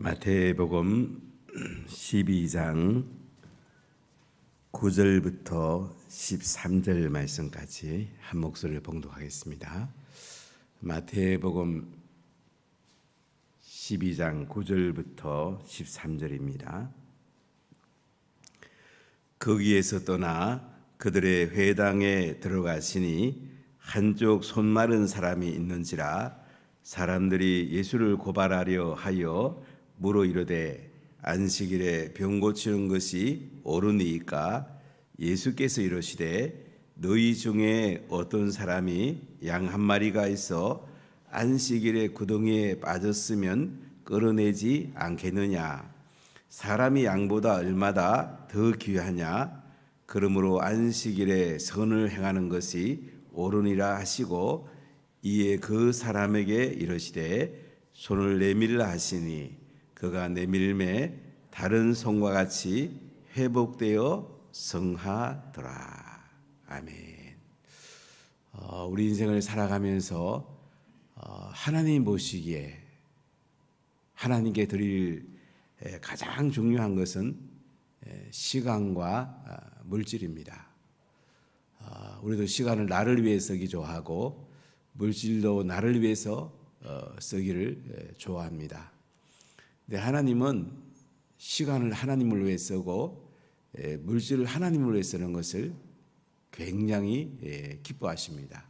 마태복음 12장 9절부터 13절 말씀까지 한 목소리를 봉독하겠습니다. 마태복음 12장 9절부터 13절입니다. 거기에서 떠나 그들의 회당에 들어가시니 한쪽 손 마른 사람이 있는지라 사람들이 예수를 고발하려 하여 물어 이르되 안식일에 병 고치는 것이 옳으니까? 예수께서 이르시되 너희 중에 어떤 사람이 양 한 마리가 있어 안식일에 구덩이에 빠졌으면 끌어내지 않겠느냐? 사람이 양보다 얼마나 더 귀하냐? 그러므로 안식일에 선을 행하는 것이 옳으니라 하시고 이에 그 사람에게 이르시되 손을 내밀라 하시니 그가 내밀매 다른 손과 같이 회복되어 성하더라. 아멘. 우리 인생을 살아가면서 하나님 보시기에 하나님께 드릴 가장 중요한 것은 시간과 물질입니다. 우리도 시간을 나를 위해 쓰기 좋아하고 물질도 나를 위해서 쓰기를 좋아합니다. 근데 하나님은 시간을 하나님을 위해 쓰고 물질을 하나님을 위해 쓰는 것을 굉장히 기뻐하십니다.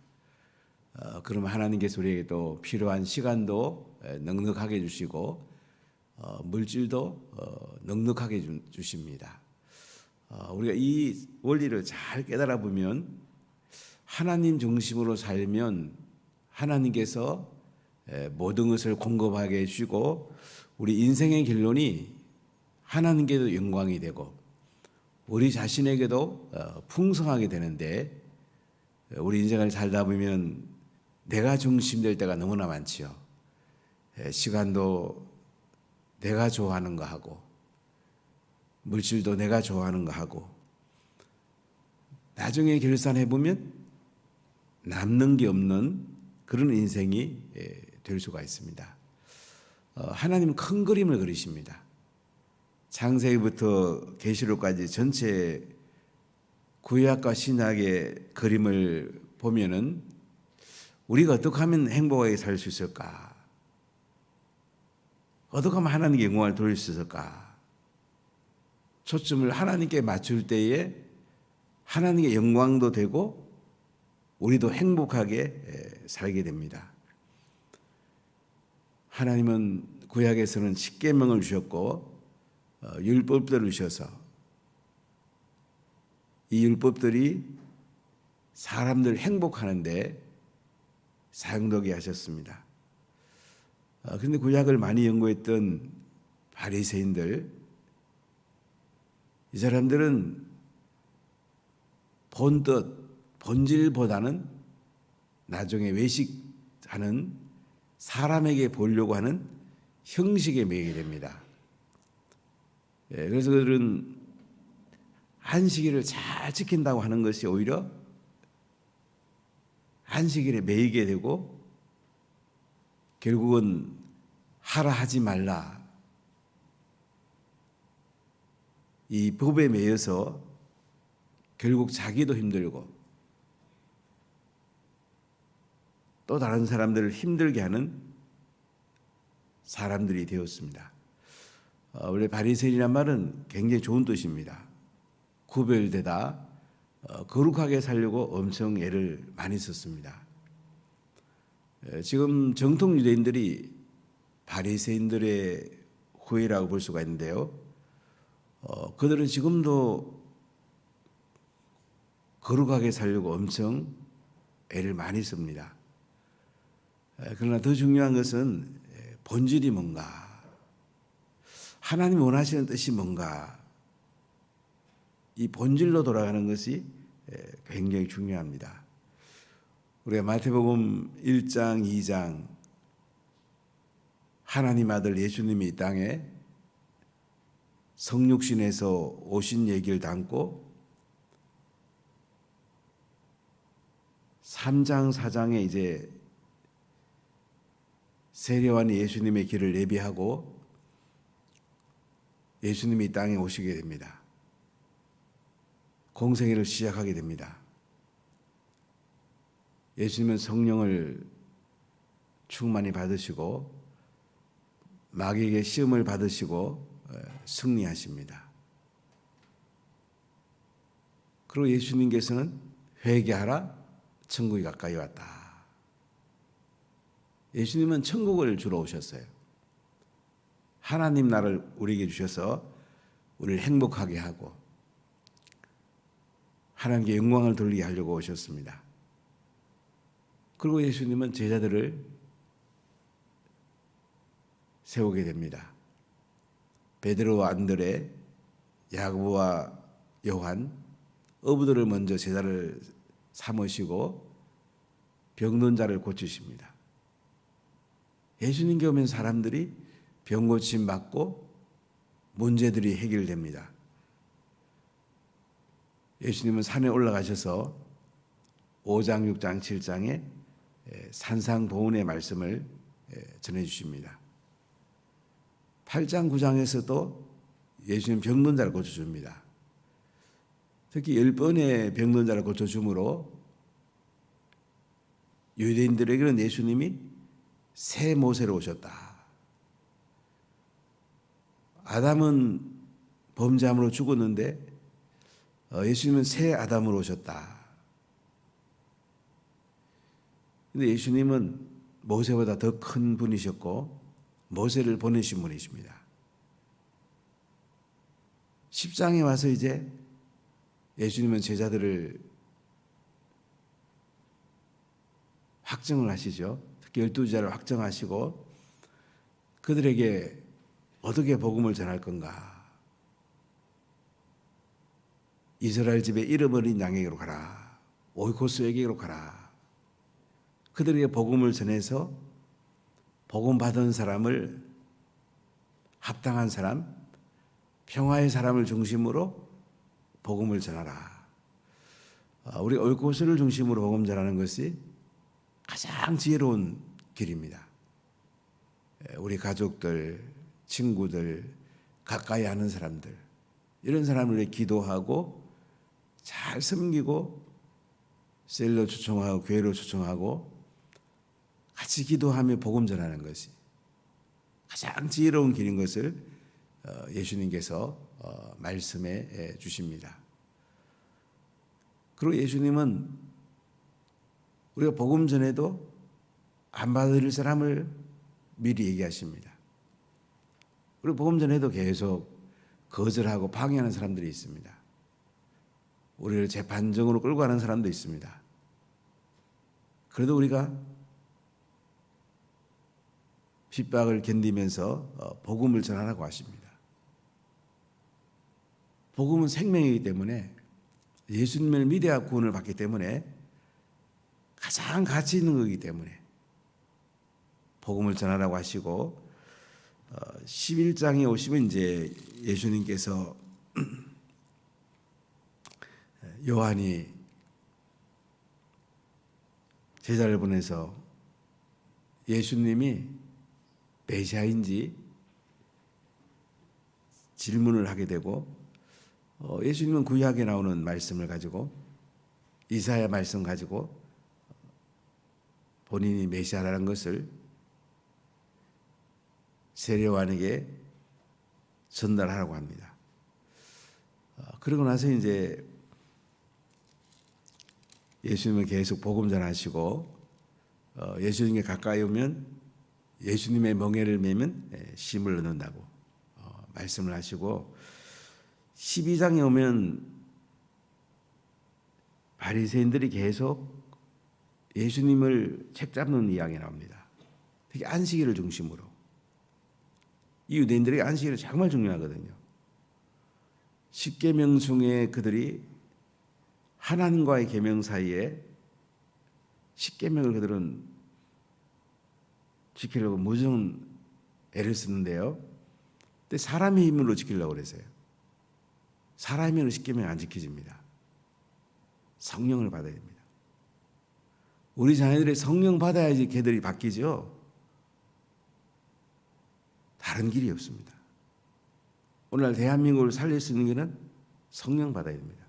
그러면 하나님께서 우리에게도 필요한 시간도 넉넉하게 주시고 물질도 넉넉하게 주십니다. 우리가 이 원리를 잘 깨달아 보면 하나님 중심으로 살면 하나님께서 모든 것을 공급하게 해주시고 우리 인생의 결론이 하나님께도 영광이 되고 우리 자신에게도 풍성하게 되는데 우리 인생을 살다 보면 내가 중심될 때가 너무나 많지요. 시간도 내가 좋아하는 거 하고 물질도 내가 좋아하는 거 하고 나중에 결산해 보면 남는 게 없는 그런 인생이 될 수가 있습니다. 하나님은 큰 그림을 그리십니다. 창세기부터 계시록까지 전체 구약과 신약의 그림을 보면은 우리가 어떻게 하면 행복하게 살 수 있을까? 어떻게 하면 하나님께 영광을 돌릴 수 있을까? 초점을 하나님께 맞출 때에 하나님께 영광도 되고 우리도 행복하게 살게 됩니다. 하나님은 구약에서는 십계명을 주셨고 율법들을 주셔서 이 율법들이 사람들 행복하는데 사용되게 하셨습니다. 그런데 구약을 많이 연구했던 바리새인들 이 사람들은 본뜻 본질보다는 나중에 외식하는 사람에게 보려고 하는 형식에 매이게 됩니다. 그래서 그들은 안식일을 잘 지킨다고 하는 것이 오히려 안식일에 매이게 되고 결국은 하라 하지 말라 이 법에 매여서 결국 자기도 힘들고 또 다른 사람들을 힘들게 하는 사람들이 되었습니다. 원래 바리새인이란 말은 굉장히 좋은 뜻입니다. 구별되다, 거룩하게 살려고 엄청 애를 많이 썼습니다. 지금 정통 유대인들이 바리새인들의 후예라고 볼 수가 있는데요. 그들은 지금도 거룩하게 살려고 엄청 애를 많이 씁니다. 그러나 더 중요한 것은 본질이 뭔가, 하나님 원하시는 뜻이 뭔가, 이 본질로 돌아가는 것이 굉장히 중요합니다. 우리가 마태복음 1장, 2장 하나님 아들 예수님이 이 땅에 성육신에서 오신 얘기를 담고 3장, 4장에 이제 세례요한이 예수님의 길을 예비하고 예수님이 이 땅에 오시게 됩니다. 공생애를 시작하게 됩니다. 예수님은 성령을 충만히 받으시고 마귀에게 시험을 받으시고 승리하십니다. 그리고 예수님께서는 회개하라, 천국이 가까이 왔다. 예수님은 천국을 주러 오셨어요. 하나님 나라를 우리에게 주셔서 우리를 행복하게 하고 하나님께 영광을 돌리게 하려고 오셨습니다. 그리고 예수님은 제자들을 세우게 됩니다. 베드로와 안드레, 야고보와 요한, 어부들을 먼저 제자를 삼으시고 병든 자를 고치십니다. 예수님께 오면 사람들이 병 고침 받고 문제들이 해결됩니다. 예수님은 산에 올라가셔서 5장, 6장, 7장에 산상보훈의 말씀을 전해주십니다. 8장, 9장에서도 예수님 병든 자를 고쳐줍니다. 특히 10번의 병든 자를 고쳐줌으로 유대인들에게는 예수님이 새 모세로 오셨다. 아담은 범죄함으로 죽었는데 예수님은 새 아담으로 오셨다. 근데 예수님은 모세보다 더 큰 분이셨고 모세를 보내신 분이십니다. 10장에 와서 이제 예수님은 제자들을 확정을 하시죠. 특히 12제자를 확정하시고 그들에게 어떻게 복음을 전할 건가? 이스라엘 집에 잃어버린 양에게로 가라. 오이코스에게로 가라. 그들에게 복음을 전해서 복음 받은 사람을 합당한 사람, 평화의 사람을 중심으로 복음을 전하라. 우리 오이코스를 중심으로 복음 전하는 것이 가장 지혜로운 길입니다. 우리 가족들, 친구들, 가까이 아는 사람들, 이런 사람을 위해 기도하고 잘 섬기고 셀로 초청하고 교회로 초청하고 같이 기도하며 복음 전하는 것이 가장 지혜로운 길인 것을 예수님께서 말씀해 주십니다. 그리고 예수님은 우리가 복음 전에도 안 받을 사람을 미리 얘기하십니다. 그리고 복음 전에도 계속 거절하고 방해하는 사람들이 있습니다. 우리를 재판정으로 끌고 가는 사람도 있습니다. 그래도 우리가 핍박을 견디면서 복음을 전하라고 하십니다. 복음은 생명이기 때문에 예수님을 믿어야 구원을 받기 때문에 가장 가치 있는 거기 때문에 복음을 전하라고 하시고 11장에 오시면 이제 예수님께서 요한이 제자를 보내서 예수님이 메시아인지 질문을 하게 되고 예수님은 구약에 나오는 말씀을 가지고 이사야 말씀 가지고 본인이 메시아라는 것을 세례요한에게 전달하라고 합니다. 그러고 나서 이제 예수님은 계속 복음 전하시고 예수님께 가까이 오면 예수님의 멍에를 매면 심을 얻는다고 말씀을 하시고 12장에 오면 바리새인들이 계속 예수님을 책잡는 이야기가 나옵니다. 특히 안식일을 중심으로. 이 유대인들에게 안식일이 정말 중요하거든요. 십계명 중에 그들이 하나님과의 계명 사이에 십계명을 그들은 지키려고 무정 애를 쓰는데요. 근데 사람의 힘으로 지키려고 그랬어요. 사람의 힘으로 십계명 안 지켜집니다. 성령을 받아야 됩니다. 우리 자녀들이 성령 받아야지 걔들이 바뀌죠. 다른 길이 없습니다. 오늘날 대한민국을 살릴 수 있는 것은 성령 받아야 됩니다.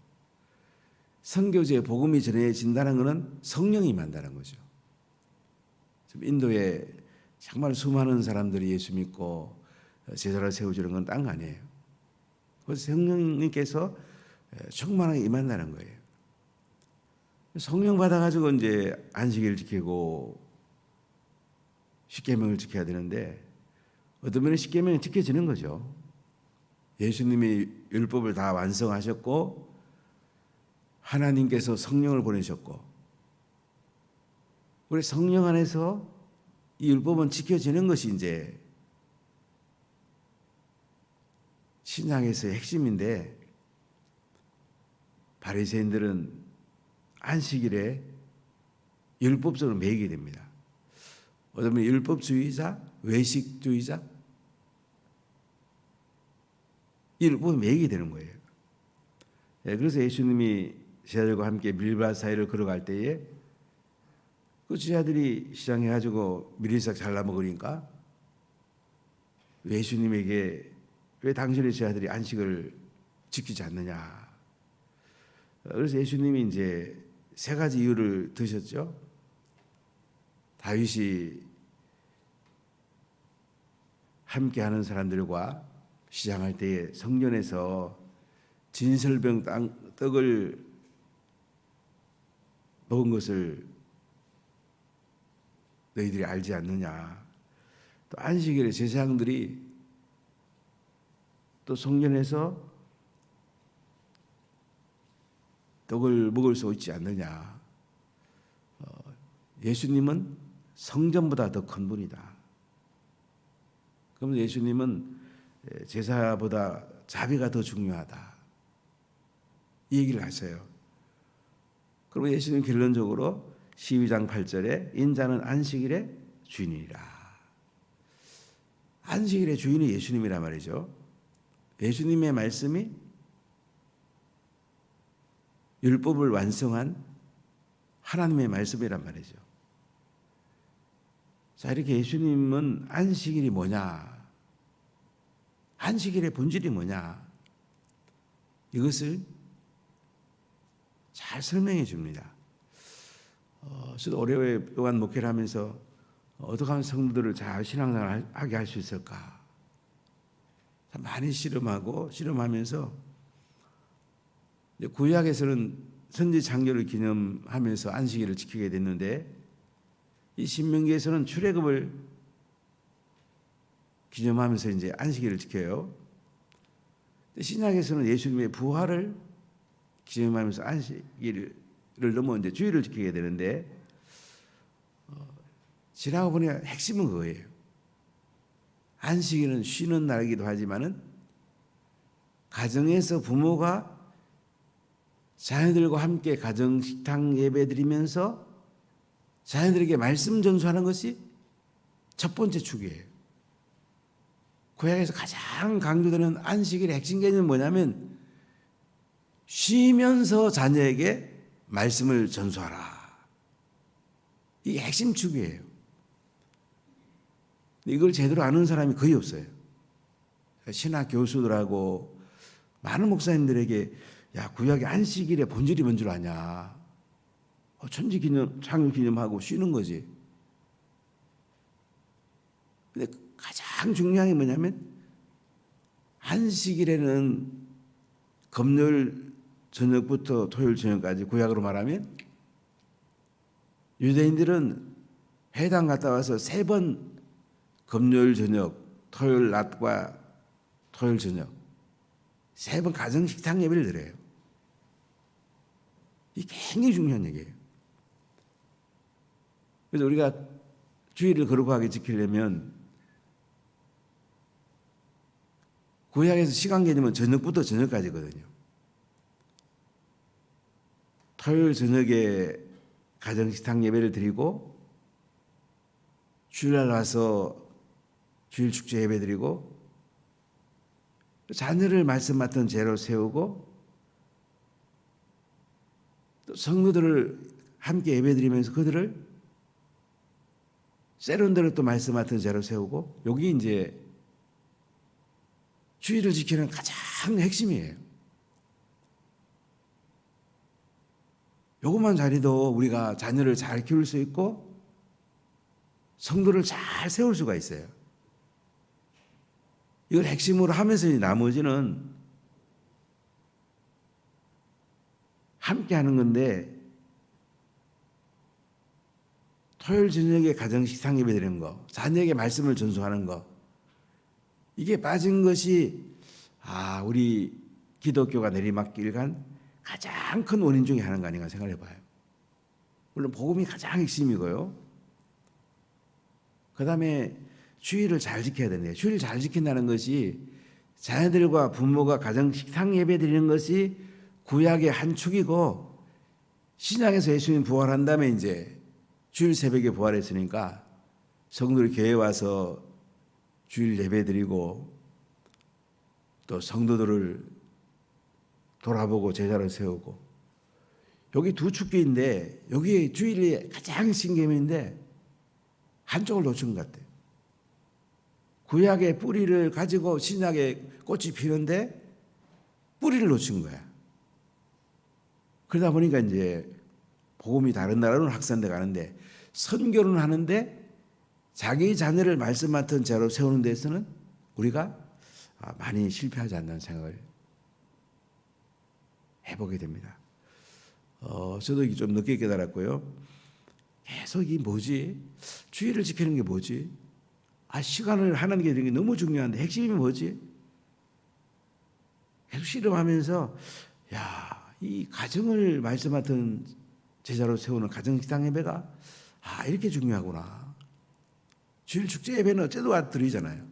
선교지에 복음이 전해진다는 것은 성령이 임한다는 거죠. 지금 인도에 정말 수많은 사람들이 예수 믿고 제자를 세워주는 건 딴 거 아니에요. 그래서 성령님께서 충만하게 임한다는 거예요. 성령 받아가지고 이제 안식일을 지키고 십계명을 지켜야 되는데 어떤 면에 십계명이 지켜지는 거죠. 예수님이 율법을 다 완성하셨고 하나님께서 성령을 보내셨고 우리 성령 안에서 이 율법은 지켜지는 것이 이제 신앙에서의 핵심인데 바리새인들은 안식일에 율법적으로 매이게 됩니다. 어쩌면 율법주의자, 외식주의자 이 율법에 매이게 되는 거예요. 그래서 예수님이 제자들과 함께 밀밭 사이를 걸어갈 때에 그 제자들이 시장에 가지고 미리싹 잘라 먹으니까 예수님에게 왜 당신의 제자들이 안식을 지키지 않느냐. 그래서 예수님이 이제 세 가지 이유를 드셨죠. 다윗이 함께하는 사람들과 시장할 때에 성전에서 진설병 떡을 먹은 것을 너희들이 알지 않느냐. 또 안식일에 제사장들이 또 성전에서 떡을 먹을 수 있지 않느냐. 예수님은 성전보다 더 큰 분이다. 그럼 예수님은 제사보다 자비가 더 중요하다. 이 얘기를 하세요. 그러면 예수님 결론적으로 12장 8절에 인자는 안식일의 주인이라. 안식일의 주인이 예수님이란 말이죠. 예수님의 말씀이 율법을 완성한 하나님의 말씀이란 말이죠. 자, 이렇게 예수님은 안식일이 뭐냐? 안식일의 본질이 뭐냐? 이것을 잘 설명해 줍니다. 저도 오랫동안 목회를 하면서 어떻게 하면 성도들을 잘 신앙생활을 하게 할 수 있을까? 많이 실험하면서 구약에서는 선지 창조를 기념하면서 안식일을 지키게 됐는데 이 신명기에서는 출애굽을 기념하면서 이제 안식일을 지켜요. 신약에서는 예수님의 부활을 기념하면서 안식일을 넘어 이제 주일을 지키게 되는데 지나고 보니 핵심은 그거예요. 안식일은 쉬는 날이기도 하지만은 가정에서 부모가 자녀들과 함께 가정 식탁 예배 드리면서 자녀들에게 말씀 전수하는 것이 첫 번째 축이에요. 구약에서 가장 강조되는 안식일의 핵심 개념은 뭐냐면 쉬면서 자녀에게 말씀을 전수하라. 이게 핵심 축이에요. 이걸 제대로 아는 사람이 거의 없어요. 신학 교수들하고 많은 목사님들에게 야, 구약의 안식일의 본질이 뭔 줄 아냐? 천지 기념, 창조 기념하고 쉬는 거지. 근데 가장 중요한 게 뭐냐면 안식일에는 금요일 저녁부터 토요일 저녁까지 구약으로 말하면 유대인들은 회당 갔다 와서 3번 금요일 저녁, 토요일 낮과 토요일 저녁 3번 가정 식탁 예배를 드려요. 이게 굉장히 중요한 얘기예요. 그래서 우리가 주일을 거룩하게 지키려면 구약에서 시간 개념은 저녁부터 저녁까지거든요. 토요일 저녁에 가정 식탁 예배를 드리고 주일날 와서 주일 축제 예배 드리고 자녀를 말씀 맡은 제로 세우고 또 성도들을 함께 예배 드리면서 그들을 세론들을 또 말씀 맡은 제로 세우고 여기 이제 주의를 지키는 가장 핵심이에요. 요것만 잘해도 우리가 자녀를 잘 키울 수 있고 성도를 잘 세울 수가 있어요. 이걸 핵심으로 하면서 나머지는 함께 하는 건데, 토요일 저녁에 가정 식상 예배 드리는 거, 자녀에게 말씀을 전수하는 거, 이게 빠진 것이 우리 기독교가 내리막길 간 가장 큰 원인 중에 하나가 아닌가 생각해 봐요. 물론 복음이 가장 핵심이고요. 그 다음에 주의를 잘 지켜야 되는데, 주의를 잘 지킨다는 것이 자녀들과 부모가 가정 식상 예배 드리는 것이 구약의 한 축이고, 신약에서 예수님 부활한 다음에 이제 주일 새벽에 부활했으니까 성도들이 교회에 와서 주일 예배 드리고 또 성도들을 돌아보고 제자를 세우고, 여기 두 축기인데 여기 주일이 가장 신개념인데 한쪽을 놓친 것 같아요. 구약의 뿌리를 가지고 신약의 꽃이 피는데 뿌리를 놓친 거야. 그러다 보니까 이제 복음이 다른 나라로는 확산돼 가는데, 선교는 하는데 자기 자녀를 말씀 맡은 자로 세우는 데서는 우리가 많이 실패하지 않는 생각을 해보게 됩니다. 저도 좀 늦게 깨달았고요. 계속 이 뭐지? 주의를 지키는 게 뭐지? 시간을 하나님께 드리는 게 너무 중요한데 핵심이 뭐지? 계속 실험하면서 이 가정을 말씀 맡은 제자로 세우는 가정식당 예배가 이렇게 중요하구나. 주일 축제 예배는 어째도 와서 드리잖아요.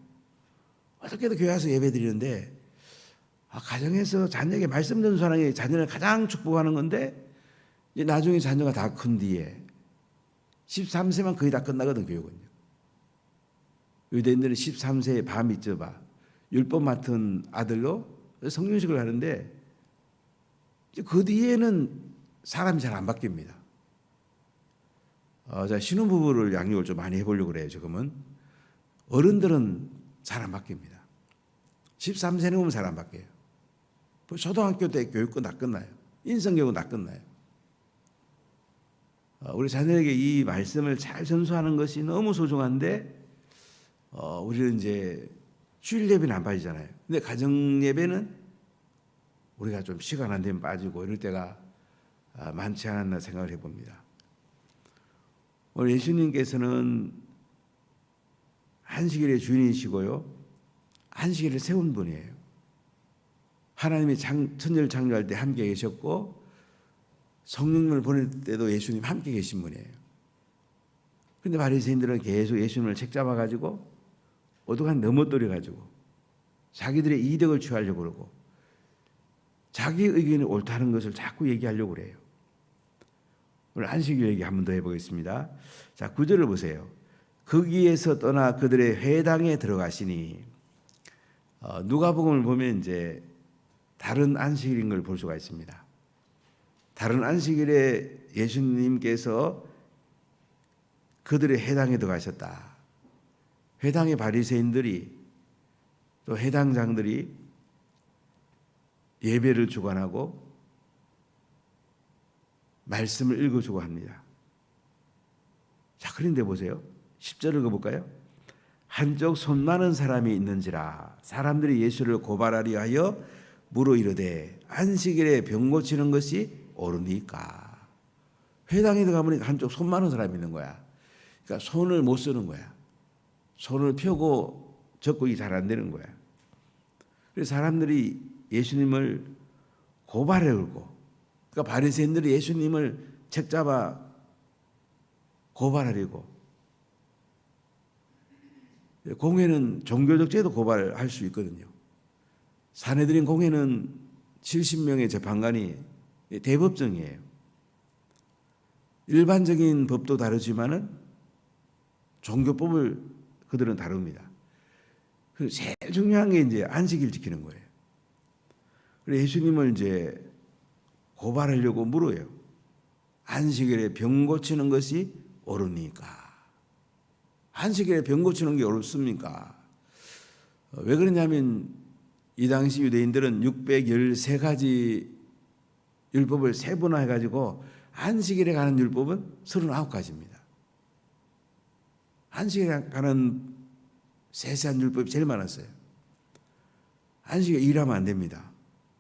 어떻게도 교회 와서 예배 드리는데, 가정에서 자녀에게 말씀 전수하는 게 자녀를 가장 축복하는 건데, 이제 나중에 자녀가 다 큰 뒤에 13세만 거의 다 끝나거든, 교육은요. 유대인들은 13세에 바 미tz바, 율법 맡은 아들로 성령식을 하는데, 그 뒤에는 사람이 잘 안 바뀝니다. 자, 신혼부부를 양육을 좀 많이 해보려고 그래요, 지금은. 어른들은 잘 안 바뀝니다. 13세는 오면 잘 안 바뀌어요. 초등학교 때 교육은 다 끝나요. 인성교육은 다 끝나요. 우리 자녀에게 이 말씀을 잘 전수하는 것이 너무 소중한데, 우리는 이제 주일 예배는 안 빠지잖아요. 근데 가정 예배는 우리가 좀 시간 안 되면 빠지고 이럴 때가 많지 않았나 생각을 해봅니다. 오늘 예수님께서는 안식일의 주인이시고요, 안식일을 세운 분이에요. 하나님이 천지를 창조할 때 함께 계셨고, 성령님을 보낼 때도 예수님 함께 계신 분이에요. 그런데 바리새인들은 계속 예수님을 책잡아 가지고 오도간 넘어뜨려 가지고 자기들의 이득을 취하려고 그러고, 자기 의견이 옳다는 것을 자꾸 얘기하려고 그래요. 오늘 안식일 얘기 한 번 더 해보겠습니다. 자, 9절을 보세요. 거기에서 떠나 그들의 회당에 들어가시니, 누가복음을 보면 이제 다른 안식일인 걸 볼 수가 있습니다. 다른 안식일에 예수님께서 그들의 회당에 들어가셨다. 회당의 바리새인들이, 또 회당장들이 예배를 주관하고 말씀을 읽어주고 합니다. 자, 그런데 보세요. 10절을 읽어볼까요? 한쪽 손 많은 사람이 있는지라 사람들이 예수를 고발하려 하여 물어 이르되 안식일에 병 고치는 것이 옳으니까. 회당에 들어가면 한쪽 손 많은 사람이 있는 거야. 그러니까 손을 못 쓰는 거야. 손을 펴고 적국이 잘 안 되는 거야. 그래서 사람들이 예수님을 고발해 오고, 그러니까 바리새인들이 예수님을 책잡아 고발하려고, 공회는 종교적 제도 고발할 수 있거든요. 사내들인 공회는 70명의 재판관이 대법정이에요. 일반적인 법도 다르지만은 종교법을 그들은 다룹니다. 그래서 제일 중요한 게 이제 안식일 지키는 거예요. 그래서 예수님을 이제 고발하려고 물어요. 안식일에 병 고치는 것이 옳으니까. 안식일에 병 고치는 게 옳습니까? 왜 그러냐면 이 당시 유대인들은 613가지 율법을 세분화 해가지고 안식일에 가는 율법은 39가지입니다. 안식일에 가는 세세한 율법이 제일 많았어요. 안식일에 일하면 안 됩니다.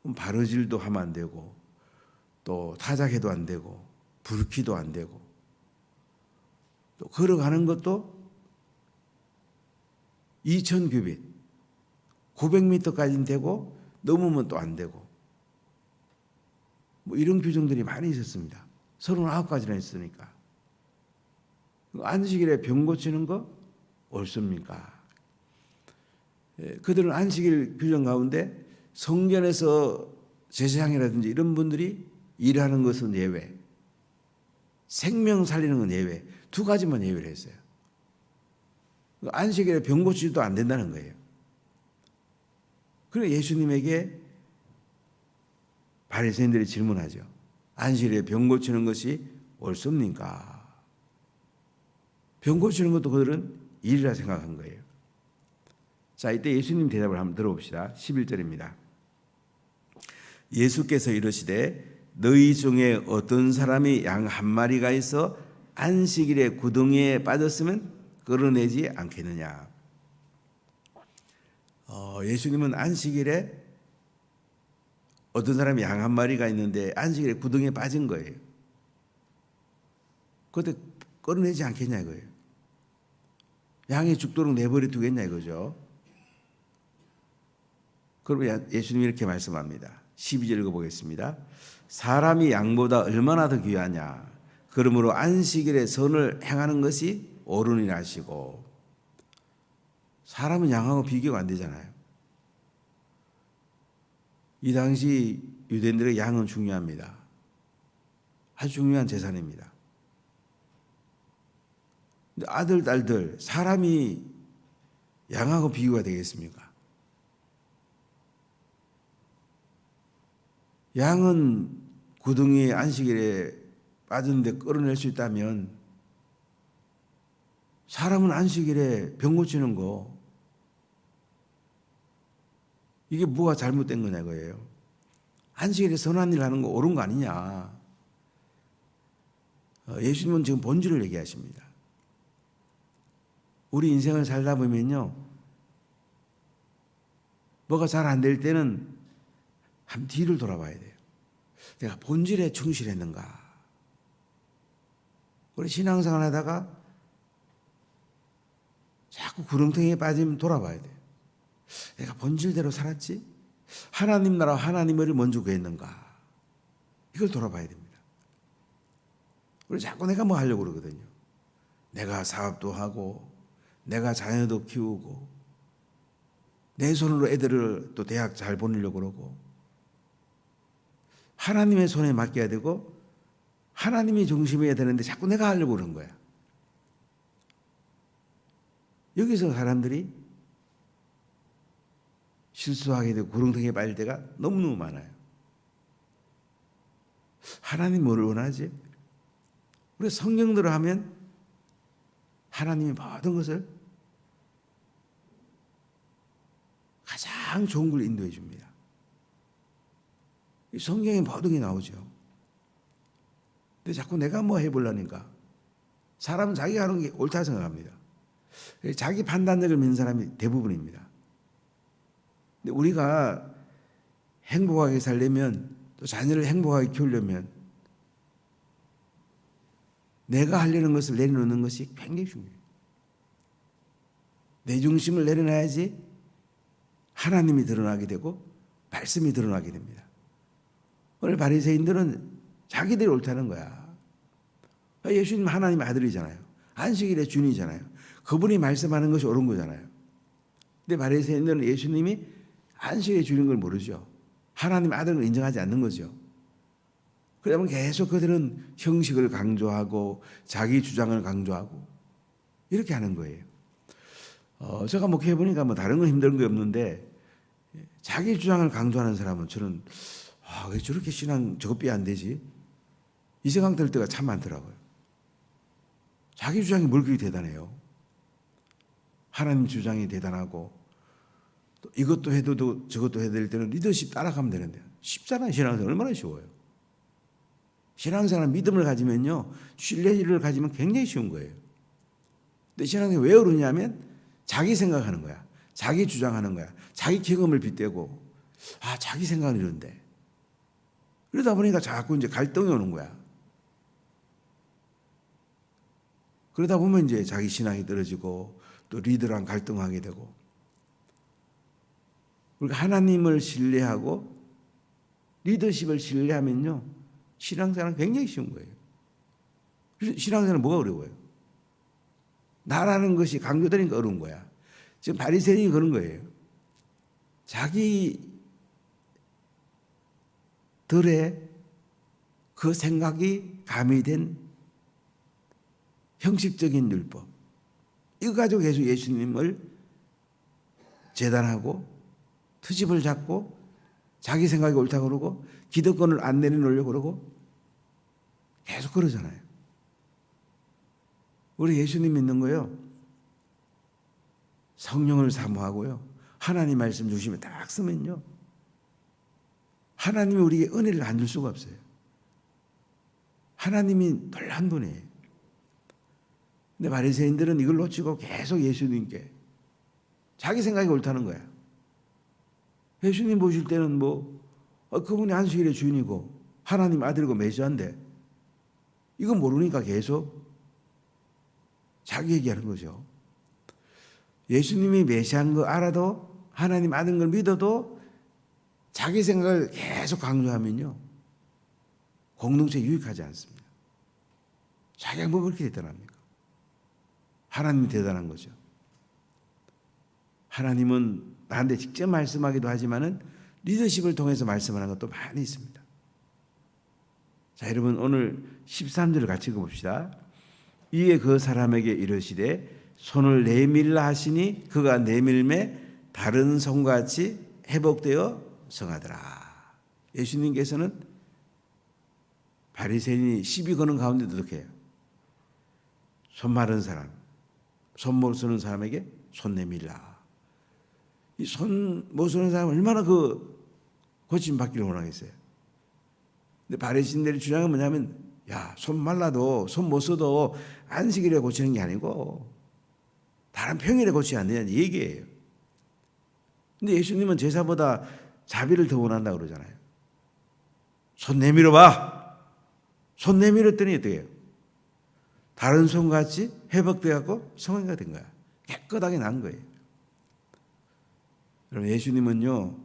그럼 바르질도 하면 안 되고, 또 타작해도 안 되고, 불키도 안 되고, 또 걸어가는 것도 2000규빗 900m까지는 되고 넘으면 또 안 되고, 뭐 이런 규정들이 많이 있었습니다. 39가지나 있으니까. 안식일에 병 고치는 거 옳습니까? 그들은 안식일 규정 가운데 성전에서 제사장이라든지 이런 분들이 일하는 것은 예외, 생명 살리는 건 예외, 두 가지만 예외를 했어요. 안식일에 병 고치지도 안 된다는 거예요. 그래서 예수님에게 바리새인들이 질문하죠. 안식일에 병 고치는 것이 옳습니까? 병 고치는 것도 그들은 일이라 생각한 거예요. 자, 이때 예수님 대답을 한번 들어봅시다. 11절입니다. 예수께서 이르시되 너희 중에 어떤 사람이 양 한 마리가 있어 안식일에 구덩이에 빠졌으면 끌어내지 않겠느냐. 예수님은 안식일에 어떤 사람이 양 한 마리가 있는데 안식일에 구덩이에 빠진 거예요. 그때 끌어내지 않겠냐 이거예요. 양이 죽도록 내버려 두겠냐 이거죠. 그러면 예수님이 이렇게 말씀합니다. 12절 읽어보겠습니다. 사람이 양보다 얼마나 더 귀하냐. 그러므로 안식일에 선을 행하는 것이 옳으니라 하시고. 사람은 양하고 비교가 안 되잖아요. 이 당시 유대인들의 양은 중요합니다. 아주 중요한 재산입니다. 근데 아들, 딸들, 사람이 양하고 비교가 되겠습니까? 양은 구덩이에 안식일에 빠졌는데 끌어낼 수 있다면 사람은 안식일에 병 고치는 거 이게 뭐가 잘못된 거냐 이거예요. 안식일에 선한 일 하는 거 옳은 거 아니냐. 예수님은 지금 본질을 얘기하십니다. 우리 인생을 살다 보면요, 뭐가 잘 안 될 때는 한 뒤를 돌아봐야 돼요. 내가 본질에 충실했는가. 우리 신앙생활 하다가 자꾸 구렁텅이에 빠지면 돌아봐야 돼요. 내가 본질대로 살았지? 하나님 나라 하나님을 먼저 구했는가? 이걸 돌아봐야 됩니다. 우리 자꾸 내가 뭐 하려고 그러거든요. 내가 사업도 하고 내가 자녀도 키우고 내 손으로 애들을 또 대학 잘 보내려고 그러고 하나님의 손에 맡겨야 되고 하나님이 중심이어야 되는데 자꾸 내가 하려고 그러는 거야. 여기서 사람들이 실수하게 되고 구렁텅이에 빠질 때가 너무너무 많아요. 하나님 뭐를 원하지? 우리 성경대로 하면 하나님이 모든 것을 가장 좋은 걸 인도해 줍니다. 이 성경에 모든 게 나오죠. 근데 자꾸 내가 뭐 해보려니까 사람은 자기가 하는 게 옳다 생각합니다. 자기 판단력을 믿는 사람이 대부분입니다. 근데 우리가 행복하게 살려면 또 자녀를 행복하게 키우려면 내가 하려는 것을 내려놓는 것이 굉장히 중요해요. 내 중심을 내려놔야지 하나님이 드러나게 되고 말씀이 드러나게 됩니다. 오늘 바리새인들은 자기들이 옳다는 거야. 예수님 하나님 아들이잖아요. 안식일의 주인이잖아요. 그분이 말씀하는 것이 옳은 거잖아요. 근데 바리새인들은 예수님이 안식일에 주는 걸 모르죠. 하나님 아들을 인정하지 않는 거죠. 그러면 계속 그들은 형식을 강조하고 자기 주장을 강조하고 이렇게 하는 거예요. 제가 목회해 보니까 뭐 다른 건 힘든 게 없는데 자기 주장을 강조하는 사람은 저는 왜 저렇게 신앙 저것비 안 되지? 이 생각 들 때가 참 많더라고요. 자기 주장이 뭘 그리 대단해요. 하나님 주장이 대단하고 또 이것도 해도 저것도 해야 될 때는 리더십 따라가면 되는데요. 쉽잖아요. 신앙생활 얼마나 쉬워요. 신앙생활 믿음을 가지면요, 신뢰를 가지면 굉장히 쉬운 거예요. 근데 신앙생활 왜 어렵냐면 자기 생각하는 거야. 자기 주장하는 거야. 자기 경험을 빗대고 자기 생각은 이런데. 그러다 보니까 자꾸 이제 갈등이 오는 거야. 그러다 보면 이제 자기 신앙이 떨어지고 또 리더랑 갈등하게 되고. 그러니까 하나님을 신뢰하고 리더십을 신뢰하면요, 신앙생활은 굉장히 쉬운 거예요. 신앙생활은 뭐가 어려워요? 나라는 것이 강조되니까 어려운 거야. 지금 바리새인이 그런 거예요. 자기들의 그 생각이 가미된 형식적인 율법, 이거 가지고 계속 예수님을 재단하고 트집을 잡고 자기 생각이 옳다고 그러고 기득권을 안 내려놓으려고 그러고 계속 그러잖아요. 우리 예수님 믿는 거요, 성령을 사모하고요, 하나님 말씀 주시면 딱 쓰면요, 하나님이 우리에게 은혜를 안 줄 수가 없어요. 하나님이 놀라운 분이에요. 근데 바리새인들은 이걸 놓치고 계속 예수님께 자기 생각이 옳다는 거야. 예수님 보실 때는 그분이 안식일의 주인이고 하나님 아들이고 메시아인데 이거 모르니까 계속 자기 얘기하는 거죠. 예수님이 메시아인 거 알아도, 하나님 아들인 걸 믿어도 자기 생각을 계속 강조하면요, 공동체에 유익하지 않습니다. 자기가 뭐 그렇게 대단합니까? 하나님이 대단한 거죠. 하나님은 나한테 직접 말씀하기도 하지만은 리더십을 통해서 말씀하는 것도 많이 있습니다. 자, 여러분 오늘 13절을 같이 읽어봅시다. 이에 그 사람에게 이르시되 손을 내밀라 하시니 그가 내밀매 다른 손과 같이 회복되어 성하더라. 예수님께서는 바리새인이 시비 거는 가운데도 이렇게 해요. 손 마른 사람, 손 못 쓰는 사람에게 손 내밀라. 이 손 못 쓰는 사람은 얼마나 고침 받기를 원하겠어요. 근데 바리새인들의 주장은 뭐냐면, 손 말라도 손 못 써도 안식일에 고치는 게 아니고 다른 평일에 고치지 않느냐는 얘기예요. 근데 예수님은 제사보다 자비를 더 원한다 그러잖아요. 손 내밀어 봐. 손 내밀었더니 어떻게 해요? 다른 손같이 회복되어갖고 성회가 된 거야. 깨끗하게 난 거예요. 여러분, 예수님은요,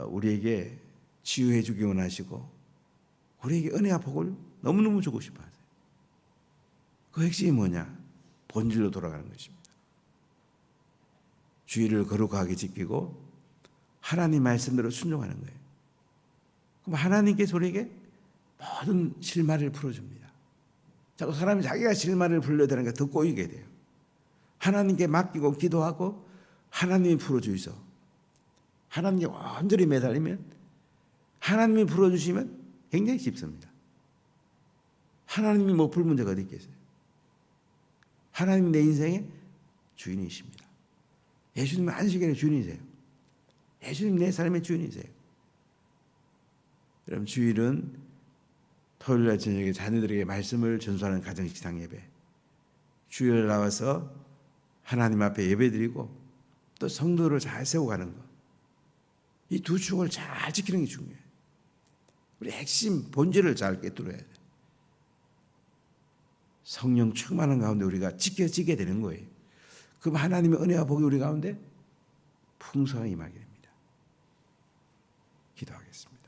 우리에게 치유해 주기 원하시고 우리에게 은혜와 복을 너무너무 주고 싶어 하세요. 그 핵심이 뭐냐? 본질로 돌아가는 것입니다. 주의를 거룩하게 지키고 하나님 말씀대로 순종하는 거예요. 그럼 하나님께서 우리에게 모든 실마리를 풀어줍니다. 자꾸 사람이 자기가 실마리를 풀려야 되는 게 더 꼬이게 돼요. 하나님께 맡기고 기도하고 하나님이 풀어주이소. 하나님께 완전히 매달리면, 하나님이 풀어주시면 굉장히 쉽습니다. 하나님이 못 풀 문제가 어디 있겠어요? 하나님이 내 인생의 주인이십니다. 예수님은 안식일의 주인이세요. 예수님 내 삶의 주인이세요. 여러분, 주일은 토요일날 저녁에 자녀들에게 말씀을 전수하는 가정식당 예배, 주일 나와서 하나님 앞에 예배드리고 또 성도를 잘 세워가는 것, 이 두 축을 잘 지키는 게 중요해요. 우리 핵심 본질을 잘 꿰뚫어야 돼요. 성령 충만한 가운데 우리가 지켜지게 되는 거예요. 그럼 하나님의 은혜와 복이 우리 가운데 풍성하게 임하게 됩니다. 기도하겠습니다.